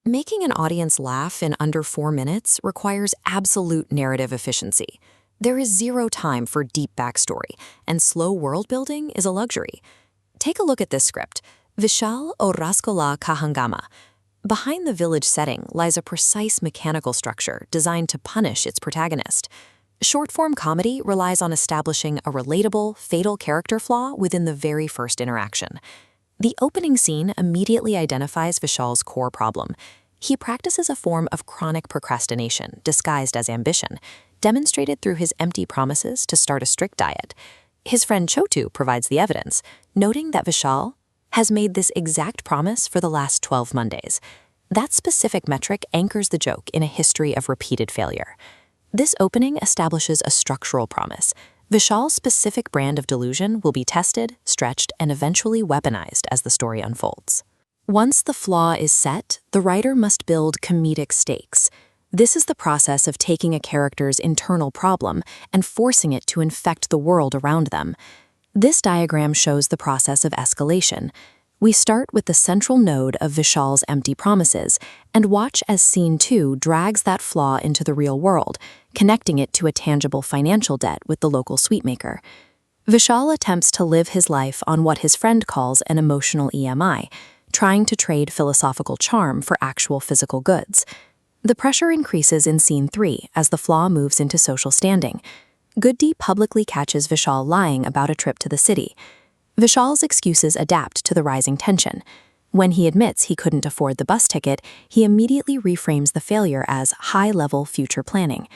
Making an audience laugh in under 4 minutes requires absolute narrative efficiency. There is zero time for deep backstory, and slow world building is a luxury. Take a look at this script, Vishal o Raskola Kahangama. Behind the village setting lies a precise mechanical structure designed to punish its protagonist. Short-form comedy relies on establishing a relatable, fatal character flaw within the very first interaction. The opening scene immediately identifies Vishal's core problem. He practices a form of chronic procrastination disguised as ambition, demonstrated through his empty promises to start a strict diet. His friend Chotu provides the evidence, noting that Vishal has made this exact promise for the last 12 Mondays. That specific metric anchors the joke in a history of repeated failure. This opening establishes a structural promise. Vishal's specific brand of delusion will be tested, stretched, and eventually weaponized as the story unfolds. Once the flaw is set, the writer must build comedic stakes. This is the process of taking a character's internal problem and forcing it to infect the world around them. This diagram shows the process of escalation. We start with the central node of Vishal's empty promises and watch as Scene 2 drags that flaw into the real world, connecting it to a tangible financial debt with the local sweetmaker. Vishal attempts to live his life on what his friend calls an emotional EMI, trying to trade philosophical charm for actual physical goods. The pressure increases in Scene 3 as the flaw moves into social standing. Goody publicly catches Vishal lying about a trip to the city. Vishal's excuses adapt to the rising tension. When he admits he couldn't afford the bus ticket, he immediately reframes the failure as high-level future planning.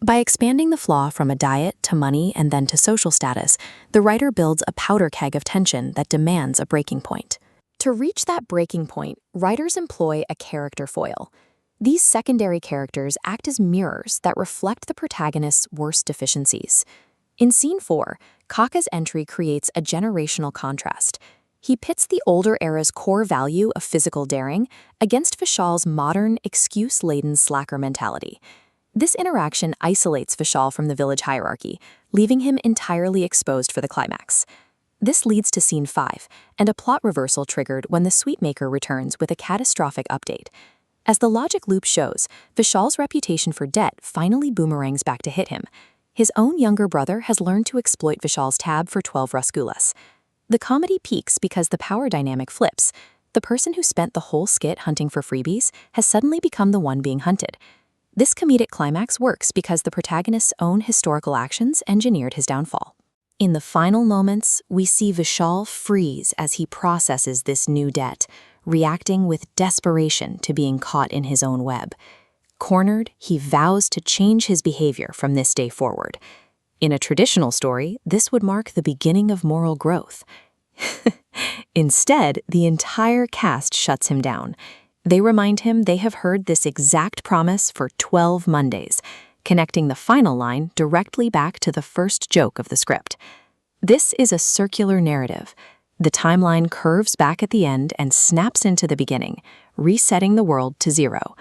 By expanding the flaw from a diet to money and then to social status, the writer builds a powder keg of tension that demands a breaking point. To reach that breaking point, writers employ a character foil. These secondary characters act as mirrors that reflect the protagonist's worst deficiencies. In Scene 4, Kaka's entry creates a generational contrast. He pits the older era's core value of physical daring against Vishal's modern, excuse-laden slacker mentality. This interaction isolates Vishal from the village hierarchy, leaving him entirely exposed for the climax. This leads to Scene 5, and a plot reversal triggered when the sweetmaker returns with a catastrophic update. As the logic loop shows, Vishal's reputation for debt finally boomerangs back to hit him. His own younger brother has learned to exploit Vishal's tab for 12 rasgulas. The comedy peaks because the power dynamic flips. The person who spent the whole skit hunting for freebies has suddenly become the one being hunted. This comedic climax works because the protagonist's own historical actions engineered his downfall. In the final moments, we see Vishal freeze as he processes this new debt, reacting with desperation to being caught in his own web. Cornered, he vows to change his behavior from this day forward. In a traditional story, this would mark the beginning of moral growth. Instead, the entire cast shuts him down. They remind him they have heard this exact promise for 12 Mondays, connecting the final line directly back to the first joke of the script. This is a circular narrative. The timeline curves back at the end and snaps into the beginning, resetting the world to zero.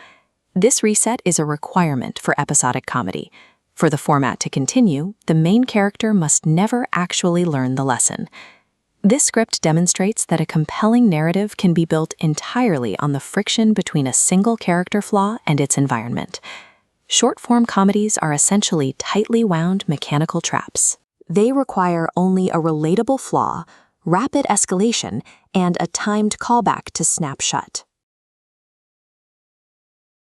This reset is a requirement for episodic comedy. For the format to continue, the main character must never actually learn the lesson. This script demonstrates that a compelling narrative can be built entirely on the friction between a single character flaw and its environment. Short-form comedies are essentially tightly wound mechanical traps. They require only a relatable flaw, rapid escalation, and a timed callback to snap shut.